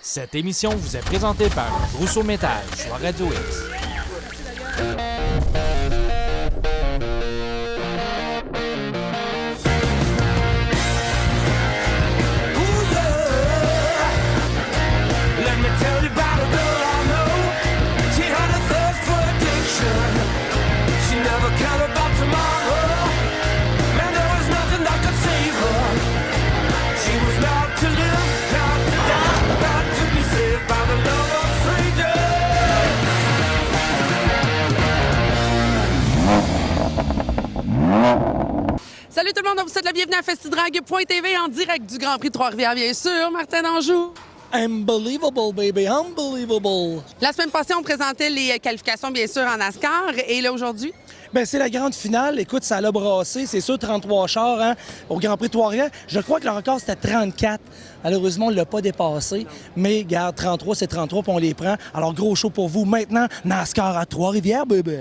Cette émission vous est présentée par Rousseau Métal sur Radio X. Salut tout le monde, on vous souhaite la bienvenue à Festidrag.tv en direct du Grand Prix de Trois-Rivières, bien sûr. Martin Danjou. Unbelievable, baby, unbelievable. La semaine passée, on présentait les qualifications, bien sûr, en NASCAR. Et là, aujourd'hui? Bien, c'est la grande finale. Écoute, ça l'a brassé. C'est sûr, 33 chars au Grand Prix de Trois-Rivières. Je crois que le record, c'était 34. Malheureusement, on ne l'a pas dépassé. Mais, garde, 33, c'est 33, puis on les prend. Alors, gros show pour vous. Maintenant, NASCAR à Trois-Rivières, baby.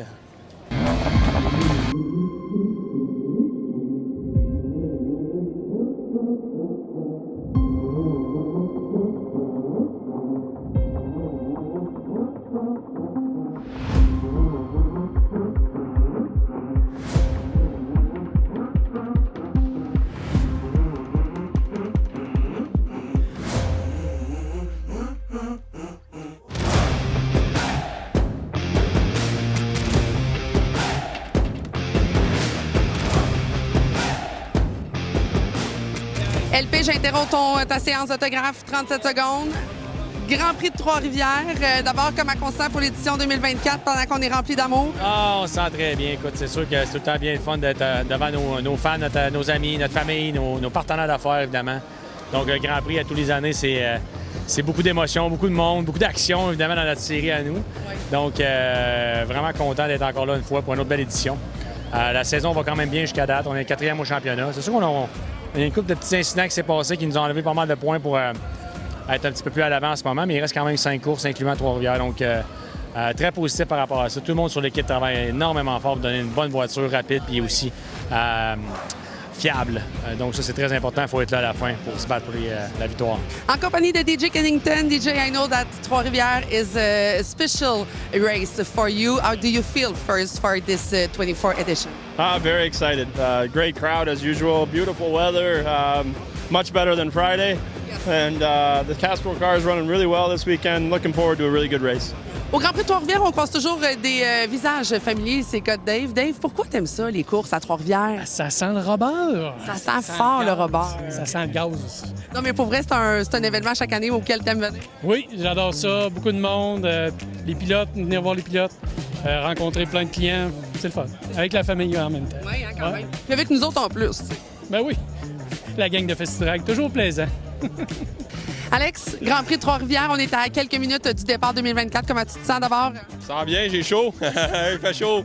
LP, j'interromps ta séance d'autographe, 37 secondes. Grand Prix de Trois-Rivières. D'abord, comment on se sent pour l'édition 2024 pendant qu'on est rempli d'amour? Ah, on se sent très bien. Écoute, c'est sûr que c'est tout le temps bien le fun d'être devant nos fans, nos amis, notre famille, nos partenaires d'affaires, évidemment. Donc, le Grand Prix, à tous les années, c'est beaucoup d'émotions, beaucoup de monde, beaucoup d'action, évidemment, dans notre série à nous. Oui. Donc, vraiment content d'être encore là une fois pour une autre belle édition. La saison va quand même bien jusqu'à date. On est 4e au championnat. C'est sûr il y a une couple de petits incidents qui s'est passé qui nous ont enlevé pas mal de points pour être un petit peu plus à l'avant en ce moment, mais il reste quand même 5 courses, incluant Trois-Rivières. Donc, très positif par rapport à ça. Tout le monde sur l'équipe travaille énormément fort pour donner une bonne voiture rapide puis aussi fiable. Donc, ça, c'est très important. Il faut être là à la fin pour se battre pour la victoire. En compagnie de DJ Kennington. DJ, I know that Trois-Rivières is a special race for you. How do you feel first for this 24th edition? Very excited. Great crowd as usual. Beautiful weather. Much better than Friday. Yes. And the Castrol car is running really well this weekend. Looking forward to a really good race. Au Grand Prix de Trois-Rivières, on croise toujours des visages familiers. C'est Code Dave. Dave, pourquoi t'aimes ça, les courses à Trois-Rivières? Ça sent le robeur. Ça sent fort le robeur. Ça sent le gaz aussi. Non, mais pour vrai, c'est un événement chaque année auquel t'aimes venir. Oui, j'adore ça. Beaucoup de monde. Les pilotes, venir voir les pilotes. Rencontrer plein de clients. C'est le fun. Avec la famille en même temps. Oui, quand même. Puis avec nous autres en plus. T'sais. Ben oui. La gang de Festidrag, toujours plaisant. Alex, Grand Prix de Trois-Rivières, on est à quelques minutes du départ 2024. Comment tu te sens d'abord? Ça sent bien, j'ai chaud. Il fait chaud.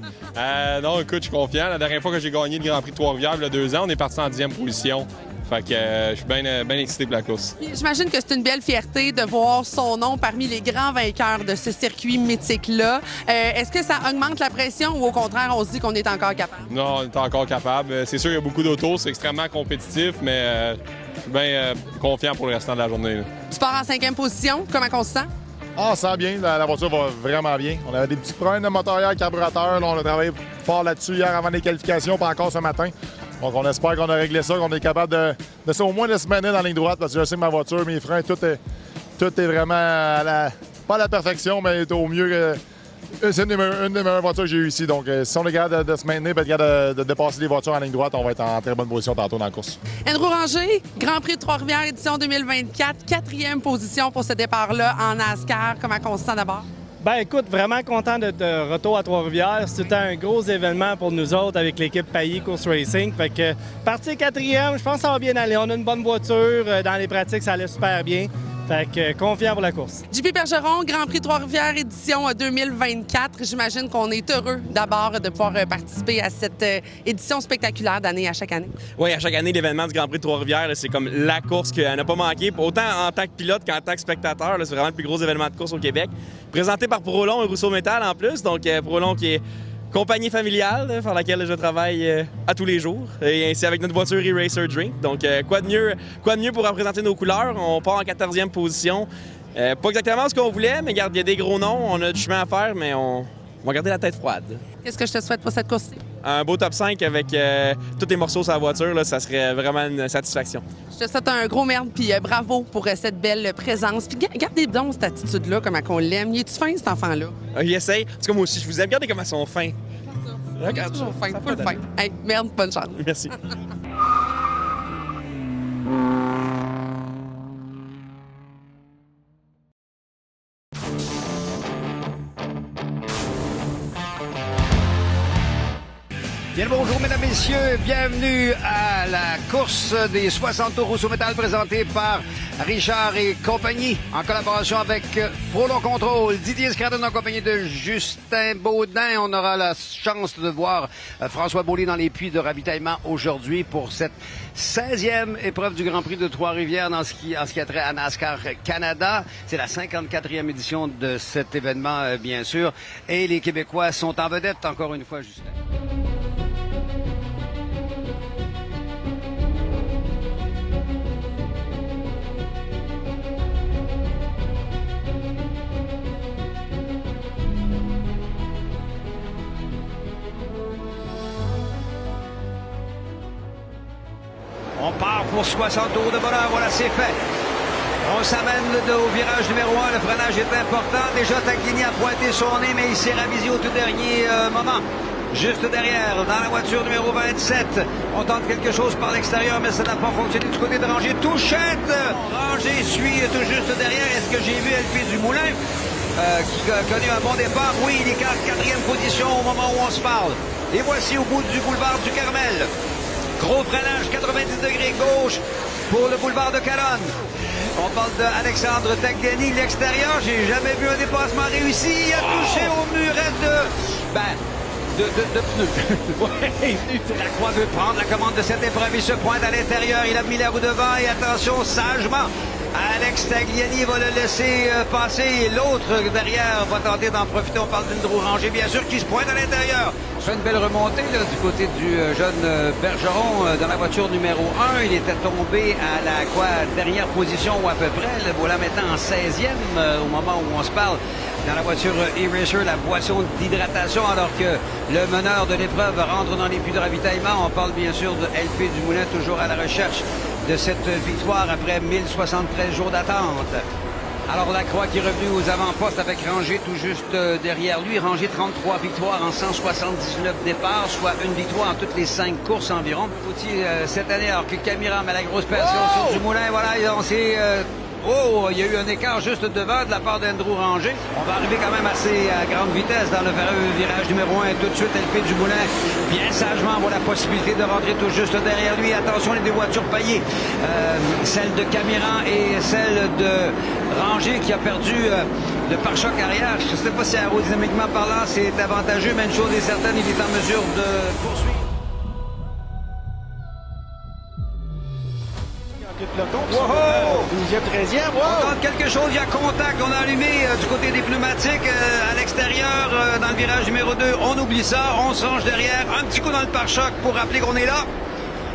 Non, écoute, je suis confiant. La dernière fois que j'ai gagné le Grand Prix de Trois-Rivières, il y a 2 ans, on est parti en 10e position. Fait que je suis bien excité pour la course. J'imagine que c'est une belle fierté de voir son nom parmi les grands vainqueurs de ce circuit mythique-là. Est-ce que ça augmente la pression ou au contraire, on se dit qu'on est encore capable? Non, on est encore capable. C'est sûr qu'il y a beaucoup d'autos, c'est extrêmement compétitif, mais je suis bien confiant pour le restant de la journée. Là. Tu pars en 5e position. Comment on se sent? Ah, ça va bien. La voiture va vraiment bien. On avait des petits problèmes de moteur hier, carburateur. Là, on a travaillé fort là-dessus hier avant les qualifications, pas encore ce matin. Donc, on espère qu'on a réglé ça, qu'on est capable de au moins de se mener dans la ligne droite, parce que je sais que ma voiture, mes freins, tout est vraiment pas à la perfection, mais au mieux que... C'est une des meilleures voitures que j'ai eues ici. Donc, si on est capable de se maintenir et de dépasser les voitures en ligne droite, on va être en très bonne position tantôt dans la course. Andrew Ranger, Grand Prix de Trois-Rivières, édition 2024, 4e position pour ce départ-là en NASCAR. Comment on se sent d'abord? Ben écoute, vraiment content d'être de retour à Trois-Rivières. C'était un gros événement pour nous autres avec l'équipe Payet Course Racing. Fait que partir 4e, je pense que ça va bien aller. On a une bonne voiture. Dans les pratiques, ça allait super bien. Fait que confiant pour la course. JP Bergeron, Grand Prix Trois-Rivières, édition 2024. J'imagine qu'on est heureux d'abord de pouvoir participer à cette édition spectaculaire d'année à chaque année. Oui, à chaque année, l'événement du Grand Prix de Trois-Rivières, c'est comme la course qu'elle n'a pas manqué, autant en tant que pilote qu'en tant que spectateur. C'est vraiment le plus gros événement de course au Québec. Présenté par Prolon et Rousseau Métal en plus. Donc, Prolon qui est compagnie familiale pour laquelle je travaille à tous les jours. Et ainsi avec notre voiture E-Racer Drink. Donc, quoi de mieux pour représenter nos couleurs? On part en 14e position. Pas exactement ce qu'on voulait, mais regarde, il y a des gros noms, on a du chemin à faire, mais on va garder la tête froide. Qu'est-ce que je te souhaite pour cette course-ci? Un beau top 5 avec tous les morceaux sur la voiture, là, ça serait vraiment une satisfaction. Je te souhaite un gros merde, puis bravo pour cette belle présence. Puis gardez donc cette attitude-là, comment on l'aime. Il est-tu fin, cet enfant-là? Il essaye. En tout cas, moi aussi, je vous aime. Regardez comment ils sont fins. Regarde, Toujours fin, ça full fait fin. Hey, merde, bonne chance. Merci. Bien le bonjour, mesdames, messieurs. Bienvenue à la course des 60 tours Rousseau Métal présentée par Richard et compagnie en collaboration avec Prolong Contrôle. Didier Scradden en compagnie de Justin Baudin. On aura la chance de voir François Beaulieu dans les puits de ravitaillement aujourd'hui pour cette 16e épreuve du Grand Prix de Trois-Rivières en ce qui a trait à NASCAR Canada. C'est la 54e édition de cet événement, bien sûr. Et les Québécois sont en vedette encore une fois, Justin. On part pour 60 tours de bonheur. Voilà, c'est fait. On s'amène au virage numéro 1. Le freinage est important. Déjà, Taglini a pointé son nez, mais il s'est ravisé au tout dernier moment. Juste derrière, dans la voiture numéro 27. On tente quelque chose par l'extérieur, mais ça n'a pas fonctionné du côté de Ranger. Touchette! Ranger suit tout juste derrière. Est-ce que j'ai vu LP Dumoulin qui a connu un bon départ? Oui, il est 4e position au moment où on se parle. Et voici au bout du boulevard du Carmel. Gros freinage, 90 degrés gauche pour le boulevard de Calonne. On parle d'Alexandre Tagliani, l'extérieur. J'ai jamais vu un dépassement réussi. Il a touché au muret de pneus. Ouais, la Croix veut prendre la commande de cette épreuve. Il se pointe à l'intérieur. Il a mis la roue devant et attention, sagement. Alex Tagliani va le laisser passer. L'autre derrière va tenter d'en profiter. On parle d'une roue rangée, bien sûr, qui se pointe à l'intérieur. C'est une belle remontée là, du côté du jeune Bergeron dans la voiture numéro 1. Il était tombé à la dernière position ou à peu près. Le voilà maintenant en 16e au moment où on se parle. Dans la voiture E-Racer, la boisson d'hydratation, alors que le meneur de l'épreuve rentre dans les puits de ravitaillement. On parle bien sûr de LP Dumoulin, toujours à la recherche de cette victoire après 1073 jours d'attente. Alors Lacroix qui est revenu aux avant-postes avec Ranger tout juste derrière lui. Ranger 33 victoires en 179 départs, soit une victoire en toutes les 5 courses environ. Petit cette année, alors que Camira met la grosse pression sur Dumoulin. Voilà, on s'est... il y a eu un écart juste devant de la part d'Andrew Ranger. On va arriver quand même assez à grande vitesse dans le virage numéro 1. Et tout de suite, LP Dumoulin, bien sagement, voit la possibilité de rentrer tout juste derrière lui. Attention, les deux voitures paillées. Celle de Camiran et celle de Ranger qui a perdu le pare-choc arrière. Je ne sais pas si aérodynamiquement parlant, c'est avantageux, mais une chose est certaine, il est en mesure de poursuivre. Wow! 12e, 13e, wow! On tente quelque chose, il y a contact, on a allumé du côté des pneumatiques à l'extérieur dans le virage numéro 2. On oublie ça, on se range derrière, un petit coup dans le pare-choc pour rappeler qu'on est là.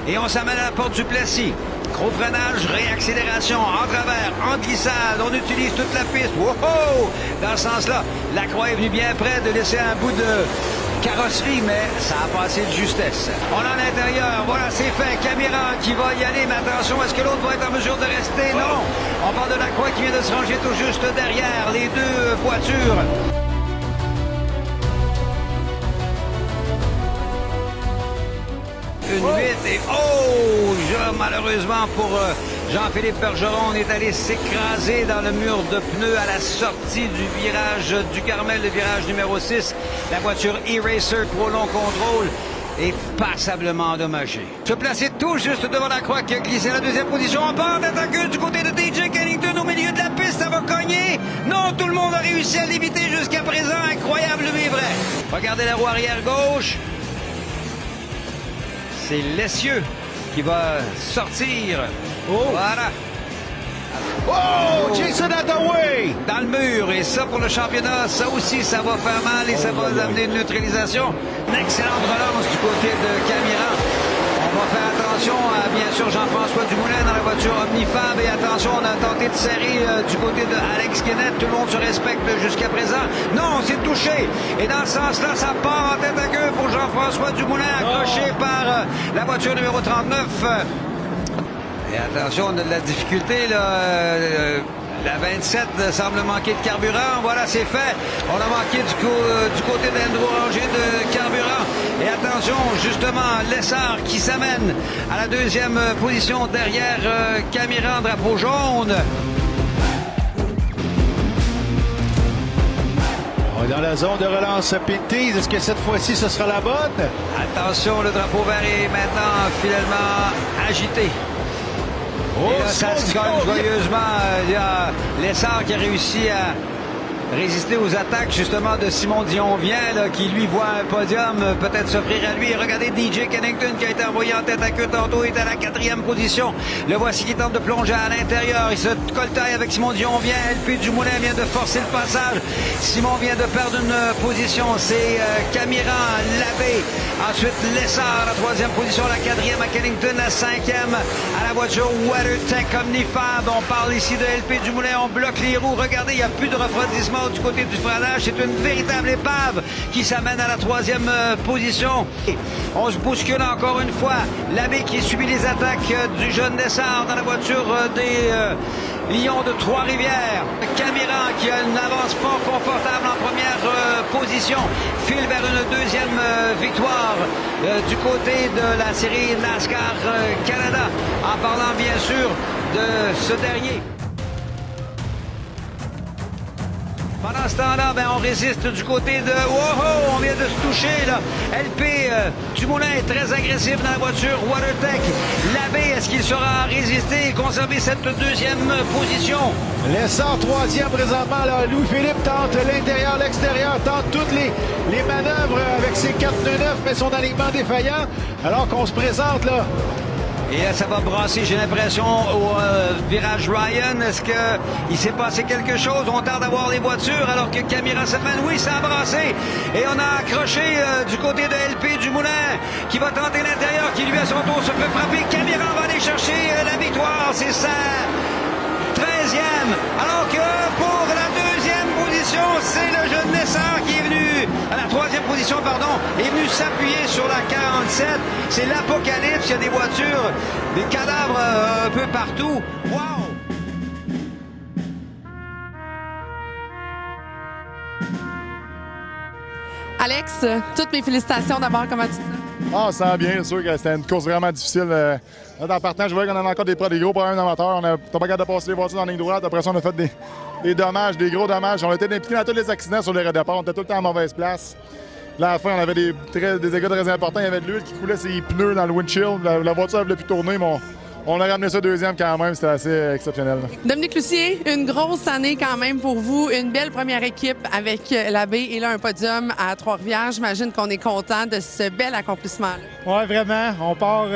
Et on s'amène à la porte du Plessis. Gros freinage, réaccélération, en travers, en glissade, on utilise toute la piste. Wow! Dans ce sens-là, Lacroix est venu bien près de laisser un bout de carrosserie, mais ça a passé de justesse. On est à l'intérieur, voilà, c'est fait. Camira qui va y aller, mais attention, est-ce que l'autre va être en mesure de rester? Non! On parle de Lacroix qui vient de se ranger tout juste derrière les deux voitures. Une 8 et malheureusement pour Jean-Philippe Bergeron, on est allé s'écraser dans le mur de pneus à la sortie du virage du Carmel, le virage numéro 6. La voiture E-Racer Prolong Contrôle est passablement endommagée. Se placer tout juste devant la Croix qui a glissé à la deuxième position. On part d'attaquer du côté de DJ Kennington au milieu de la piste, ça va cogner. Non, tout le monde a réussi à l'éviter jusqu'à présent. Incroyable mais vrai. Regardez la roue arrière gauche. C'est l'essieu qui va sortir. Voilà. Oh, Jason Hathaway! Dans le mur. Et ça, pour le championnat, ça aussi, ça va faire mal et ça va amener une neutralisation. Une excellente relance du côté de Camira. On va faire attention. attention à, bien sûr, Jean-François Dumoulin dans la voiture Omnifab. Et attention, on a tenté de serrer du côté de Alex Kenneth. Tout le monde se respecte jusqu'à présent. Non, c'est touché. Et dans ce sens-là, ça part en tête à queue pour Jean-François Dumoulin, accroché par la voiture numéro 39. Et attention, on a de la difficulté, là. La 27 semble manquer de carburant. Voilà, c'est fait. On a manqué du côté d'Andrew Ranger de carburant. Et attention, justement, Lessard qui s'amène à la deuxième position derrière Camiran, drapeau jaune. On est dans la zone de relance Pinties. Est-ce que cette fois-ci, ce sera la bonne? Attention, le drapeau vert est maintenant finalement agité. Et là, ça se colle joyeusement. Il y a Lessard qui a réussi à résister aux attaques justement de Simon Dionvien, là, qui lui voit un podium peut-être s'offrir à lui. Et regardez DJ Kennington qui a été envoyé en tête à queue tantôt, est à la 4e position. Le voici qui tente de plonger à l'intérieur. Il se coltaille avec Simon Dionvien. LP Dumoulin vient de forcer le passage. Simon vient de perdre une position. C'est Camiran, Labbé. Ensuite Lessard, la 3e position, la 4e à Kennington, la 5e à la voiture WeatherTech Omnifab. On parle ici de LP Dumoulin. On bloque les roues. Regardez, il n'y a plus de refroidissement du côté du freinage. C'est une véritable épave qui s'amène à la 3e position. Et on se bouscule encore une fois. Labbé qui subit les attaques du jeune Lessard dans la voiture des Lions de Trois-Rivières. Camiran qui a une avance fort confortable en première position. File vers une deuxième victoire du côté de la série NASCAR Canada. En parlant bien sûr de ce dernier. Pendant ce temps-là, on résiste du côté de... Oh, on vient de se toucher, là. LP Dumoulin est très agressif dans la voiture WeatherTech. Labbé, est-ce qu'il saura résister et conserver cette 2e position? Lessard 3e présentement. Là. Louis-Philippe tente l'intérieur, l'extérieur, tente toutes les manœuvres avec ses 4 nœuds neufs, mais son alignement défaillant. Alors qu'on se présente là. Et là, ça va brasser, j'ai l'impression, au virage Ryan. Est-ce qu'il s'est passé quelque chose? On tarde à voir les voitures alors que Camiran s'amène. Oui, ça a brassé. Et on a accroché du côté de LP Dumoulin qui va tenter l'intérieur, qui lui à son tour se fait frapper. Camiran va aller chercher la victoire. C'est sa 13e. Alors que pour la 2e position, c'est le jeune Lessard qui est venu à la 3e position, est venu s'appuyer sur la 47. C'est l'apocalypse. Il y a des voitures, des cadavres un peu partout. Wow! Alex, toutes mes félicitations d'abord. Comment tu te sens? Ah, ça va bien. C'est sûr que c'était une course vraiment difficile. Là, en partant, je voyais qu'on avait encore des gros problèmes d'amateurs. On n'a pas capable de passer les voitures dans la ligne droite. Après ça, on a fait des dommages, des gros dommages. On était impliqués dans tous les accidents sur les redéparts. On était tout le temps en mauvaise place. Là, à la fin, on avait des dégâts très importants. Il y avait de l'huile qui coulait ses pneus dans le windshield. La voiture ne voulait plus tourner, mais on a ramené ça 2e quand même. C'était assez exceptionnel. Dominique Lucier, une grosse année quand même pour vous. Une belle première équipe avec Labbé et là, un podium à Trois-Rivières. J'imagine qu'on est content de ce bel accomplissement-là. Oui, vraiment. On part,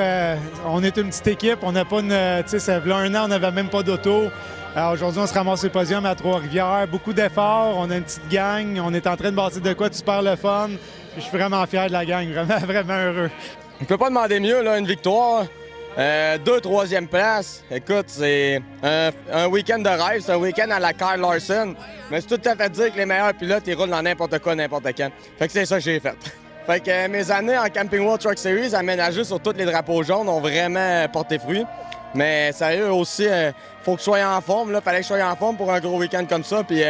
on est une petite équipe. On n'a pas une. Tu sais, ça fait 1 an, on n'avait même pas d'auto. Aujourd'hui, on se ramasse le podium à Trois-Rivières. Beaucoup d'efforts. On a une petite gang. On est en train de bâtir de quoi de super le fun. Puis je suis vraiment fier de la gang. Vraiment, vraiment heureux. On peut pas demander mieux, là, une victoire. 2 3e place. Écoute, c'est un week-end de rêve. C'est un week-end à la Kyle Larson. Mais c'est tout à fait dire que les meilleurs pilotes, ils roulent dans n'importe quoi, n'importe quand. Fait que c'est ça que j'ai fait. Fait que mes années en Camping World Truck Series, aménagées sur tous les drapeaux jaunes, ont vraiment porté fruit. Mais sérieux aussi, faut que je sois en forme. Là, fallait que je sois en forme pour un gros week-end comme ça. Puis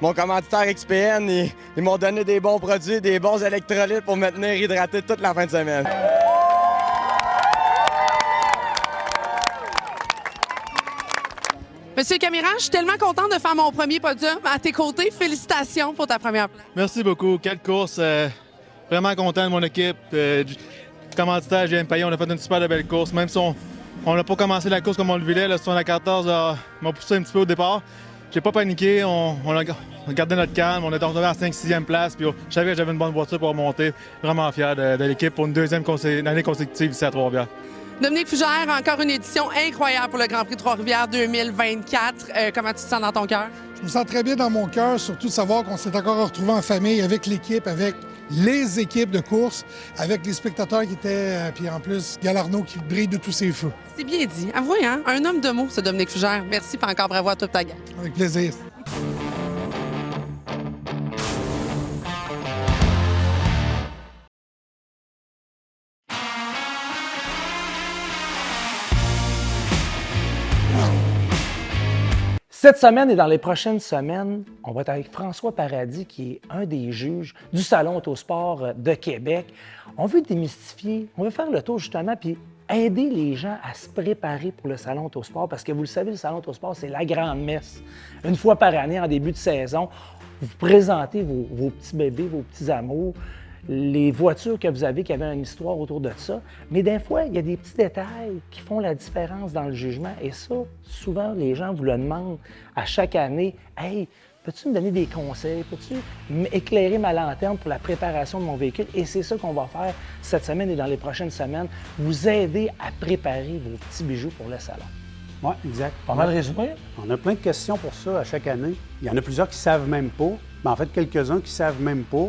mon commanditaire XPN, ils m'ont donné des bons produits, des bons électrolytes pour me tenir hydraté toute la fin de semaine. Monsieur Camiran, je suis tellement contente de faire mon premier podium à tes côtés. Félicitations pour ta première place. Merci beaucoup. Quelle course. Vraiment content de mon équipe. Du commanditaire GM Payet, on a fait une super belle course. Même si on n'a pas commencé la course comme on le voulait, là, sur la 14 m'a poussé un petit peu au départ. J'ai pas paniqué. On a gardé notre calme. On est retourné à 5-6e place. Puis, je savais que j'avais une bonne voiture pour remonter. Vraiment fier de l'équipe pour une 2e année consécutive ici à Trois-Rivières. Dominique Fougère, encore une édition incroyable pour le Grand Prix Trois-Rivières 2024. Comment tu te sens dans ton cœur? Je me sens très bien dans mon cœur, surtout de savoir qu'on s'est encore retrouvé en famille avec l'équipe, avec les équipes de course avec les spectateurs qui étaient, puis en plus, Galarno qui brille de tous ses feux. C'est bien dit. Avouez, hein? Un homme de mots, ce Dominique Fougère. Merci, puis encore bravo à toute ta gang. Avec plaisir. Cette semaine et dans les prochaines semaines, on va être avec François Paradis, qui est un des juges du Salon Autosport de Québec. On veut démystifier, on veut faire le tour justement, puis aider les gens à se préparer pour le Salon Autosport, parce que vous le savez, le Salon Autosport, c'est la grande messe. Une fois par année, en début de saison, vous présentez vos petits bébés, vos petits amours, les voitures que vous avez qui avaient une histoire autour de ça. Mais des fois, il y a des petits détails qui font la différence dans le jugement. Et ça, souvent, les gens vous le demandent à chaque année. « Hey, peux-tu me donner des conseils? Peux-tu éclairer ma lanterne pour la préparation de mon véhicule? » Et c'est ça qu'on va faire cette semaine et dans les prochaines semaines, vous aider à préparer vos petits bijoux pour le salon. Oui, exact. Pas mal résumé. On a plein de questions pour ça à chaque année. Il y en a plusieurs qui ne savent même pas, mais en fait, quelques-uns qui ne savent même pas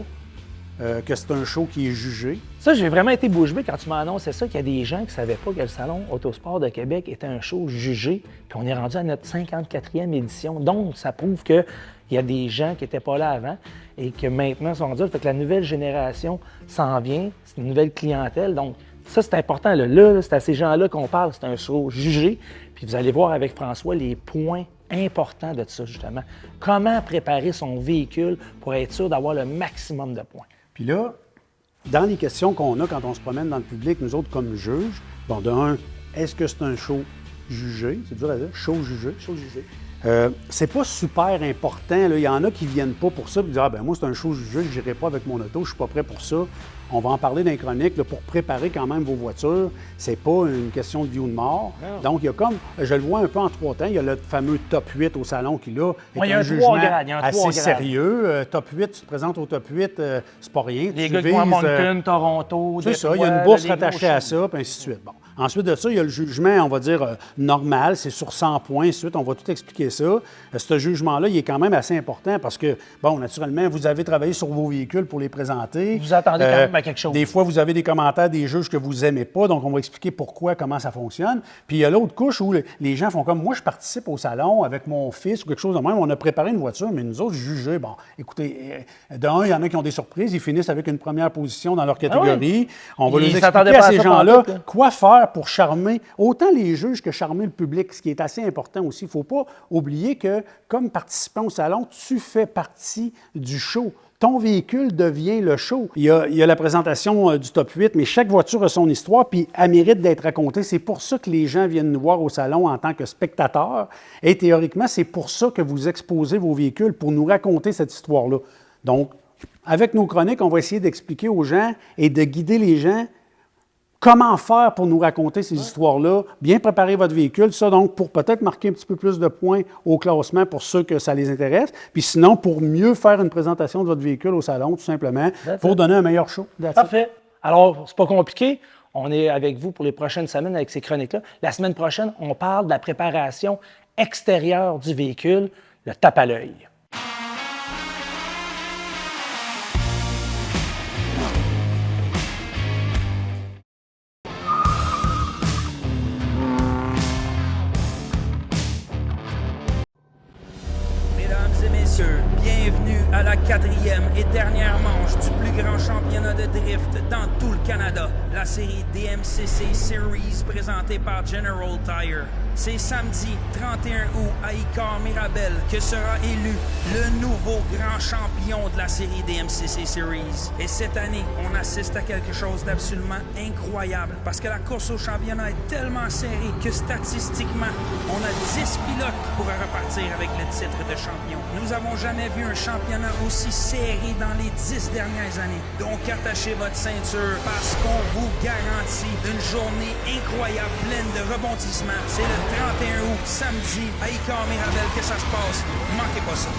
que c'est un show qui est jugé. Ça, j'ai vraiment été bouche bée quand tu m'as annoncé ça, qu'il y a des gens qui ne savaient pas que le Salon Autosport de Québec était un show jugé, puis on est rendu à notre 54e édition. Donc, ça prouve qu'il y a des gens qui n'étaient pas là avant et que maintenant sont rendus. Fait que la nouvelle génération s'en vient, c'est une nouvelle clientèle. Donc, ça, c'est important. Là, c'est à ces gens-là qu'on parle, c'est un show jugé. Puis vous allez voir avec François les points importants de ça, justement. Comment préparer son véhicule pour être sûr d'avoir le maximum de points. Puis là, dans les questions qu'on a quand on se promène dans le public, nous autres comme juges, bon, de un, est-ce que c'est un show jugé? C'est dur à dire, show jugé. Show jugé. C'est pas super important. Là. Il y en a qui viennent pas pour ça et disent « Ah ben moi, c'est un show jugé, je n'irai pas avec mon auto, je suis pas prêt pour ça. » On va en parler dans les chroniques là, pour préparer quand même vos voitures. C'est pas une question de vie ou de mort. Non. Donc, il y a comme, je le vois un peu en trois temps, il y a le fameux top 8 au salon qui, là, est un jugement assez sérieux. Top 8, tu te présentes au top 8, c'est pas rien. Les gars qui vont à Moncton, Toronto, c'est ça, il y a une bourse rattachée à ça, puis ainsi de suite. Bon. Ensuite de ça, il y a le jugement, on va dire, normal, c'est sur 100 points, ensuite, on va tout expliquer ça. Ce jugement-là, il est quand même assez important parce que, bon, naturellement, vous avez travaillé sur vos véhicules pour les présenter. Vous attendez quand même à quelque chose. Des fois, vous avez des commentaires des juges que vous n'aimez pas, donc on va expliquer pourquoi, comment ça fonctionne. Puis il y a l'autre couche où les gens font comme, moi, je participe au salon avec mon fils ou quelque chose de même, on a préparé une voiture, mais nous autres, jugés, bon, écoutez, d'un, il y en a qui ont des surprises, ils finissent avec une première position dans leur catégorie. On va les expliquer à ces gens-là quoi faire pour charmer autant les juges que charmer le public, ce qui est assez important aussi. Il ne faut pas oublier que, comme participant au salon, tu fais partie du show. Ton véhicule devient le show. Il y a la présentation du top 8, mais chaque voiture a son histoire, puis elle mérite d'être racontée. C'est pour ça que les gens viennent nous voir au salon en tant que spectateurs. Et théoriquement, c'est pour ça que vous exposez vos véhicules, pour nous raconter cette histoire-là. Donc, avec nos chroniques, on va essayer d'expliquer aux gens et de guider les gens comment faire pour nous raconter ces histoires-là, bien préparer votre véhicule, ça donc pour peut-être marquer un petit peu plus de points au classement pour ceux que ça les intéresse, puis sinon pour mieux faire une présentation de votre véhicule au salon, tout simplement, pour donner un meilleur show. Parfait. Alors, c'est pas compliqué. On est avec vous pour les prochaines semaines avec ces chroniques-là. La semaine prochaine, on parle de la préparation extérieure du véhicule, le tape à l'œil. Bienvenue à la 4e et dernière manche du plus grand championnat de drift dans tout le Canada, la série DMCC Series présentée par General Tire. C'est samedi 31 août à Icar-Mirabel que sera élu le nouveau grand champion de la série DMCC Series. Et cette année, on assiste à quelque chose d'absolument incroyable parce que la course au championnat est tellement serrée que statistiquement, on a 10 pilotes qui pourraient repartir avec le titre de champion. Nous n'avons jamais vu un championnat aussi serré dans les 10 dernières années. Donc attachez votre ceinture parce qu'on vous garantit une journée incroyable pleine de rebondissements. C'est le 31 août, samedi, à Icar-Mirabel que ça se passe. Manquez pas ça.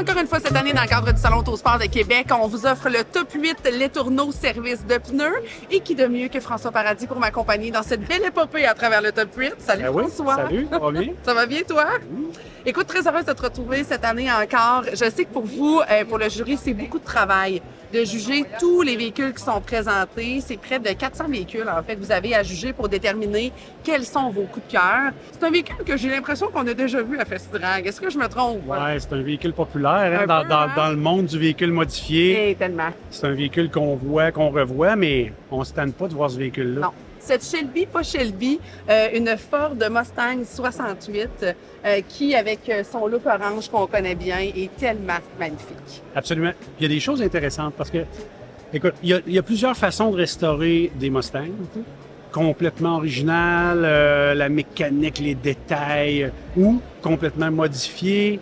Encore une fois, cette année, dans le cadre du Salon Autosport de Québec, on vous offre le top 8 Letourneau service de pneus. Et qui de mieux que François Paradis pour m'accompagner dans cette belle épopée à travers le top 8. Salut François! Salut, ça va bien? Ça va bien, toi? Écoute, très heureuse de te retrouver cette année encore. Je sais que pour vous, pour le jury, c'est beaucoup de travail de juger tous les véhicules qui sont présentés. C'est près de 400 véhicules, en fait, que vous avez à juger pour déterminer quels sont vos coups de cœur. C'est un véhicule que j'ai l'impression qu'on a déjà vu à Festidrag. Est-ce que je me trompe? Oui, c'est un véhicule populaire dans le monde du véhicule modifié. Et tellement. C'est un véhicule qu'on voit, qu'on revoit, mais on ne se tente pas de voir ce véhicule-là. Non. Cette Shelby, pas Shelby, une Ford Mustang 68 qui, avec son look orange qu'on connaît bien, est tellement magnifique. Absolument. Il y a des choses intéressantes parce que, écoute, il y a plusieurs façons de restaurer des Mustangs. Complètement original, la mécanique, les détails, ou complètement modifié,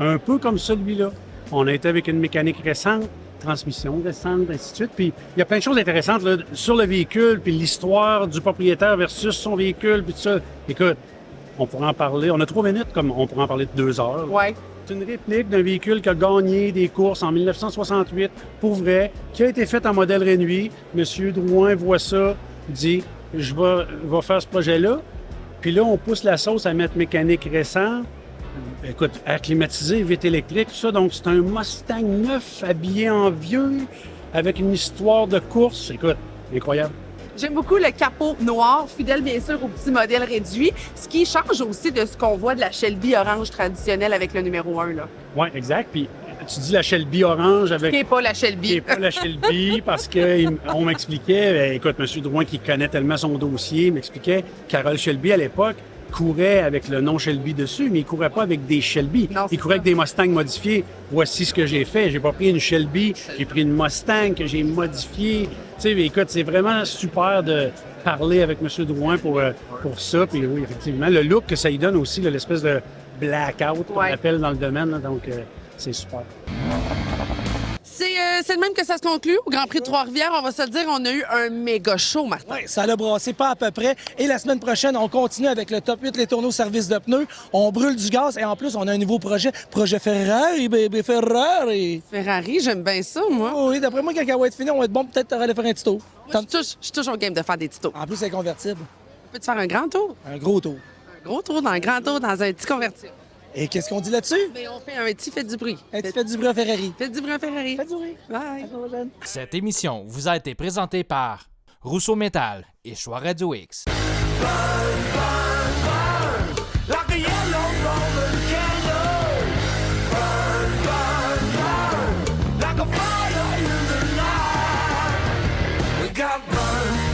un peu comme celui-là. On a été avec une mécanique récente, transmission récente, ainsi de suite. Puis il y a plein de choses intéressantes là, sur le véhicule, puis l'histoire du propriétaire versus son véhicule, puis tout ça. Écoute, on pourrait en parler. On a 3 minutes, comme on pourrait en parler de 2 heures. Ouais. C'est une réplique d'un véhicule qui a gagné des courses en 1968, pour vrai, qui a été fait en modèle réduit. Monsieur Drouin voit ça, dit « Je vais faire ce projet-là ». Puis là, on pousse la sauce à mettre mécanique récente. Écoute, air climatisé, vite électrique, tout ça. Donc, c'est un Mustang neuf, habillé en vieux, avec une histoire de course. Écoute, incroyable. J'aime beaucoup le capot noir, fidèle bien sûr au petit modèle réduit, ce qui change aussi de ce qu'on voit de la Shelby orange traditionnelle avec le numéro 1. Oui, exact. Puis tu dis la Shelby orange avec... Qui n'est pas la Shelby. Qui n'est pas la Shelby, parce qu'on m'expliquait, écoute, M. Drouin qui connaît tellement son dossier, m'expliquait, Carole Shelby à l'époque courait avec le nom Shelby dessus, mais il courait pas avec des Shelby. Non, il courait avec des Mustangs modifiés. Voici ce que j'ai fait. J'ai pas pris une Shelby, j'ai pris une Mustang que j'ai modifiée. Tu sais, écoute, c'est vraiment super de parler avec M. Drouin pour ça. Puis oui, effectivement, le look que ça y donne aussi, là, l'espèce de blackout qu'on appelle dans le domaine, là, donc c'est super. C'est le même que ça se conclut au Grand Prix de Trois-Rivières. On va se le dire, on a eu un méga show, Martin. Oui, ça l'a brassé pas à peu près. Et la semaine prochaine, on continue avec le top 8 Letourneau service de pneus. On brûle du gaz et en plus, on a un nouveau projet. Projet Ferrari, baby, Ferrari. Ferrari, j'aime bien ça, moi. Oh, oui, d'après moi, quand elle va être finie, on va être bon peut-être aller faire un petit tour. Je suis toujours game de faire des petits tours. En plus, c'est convertible. Peux-tu faire un grand tour? Un gros tour. Un gros tour dans un grand tour dans un petit convertible. Et qu'est-ce qu'on dit là-dessus? Bien, on fait un petit fait du bruit. Un petit fait du bruit à Ferrari. Fait du bruit à Ferrari. Fait du bruit. Bye. Cette émission vous a été présentée par Rousseau Métal et Choix Radio X. Like a yellow Roman candle. Burn, burn, burn. Like a fire in the night. We got burned.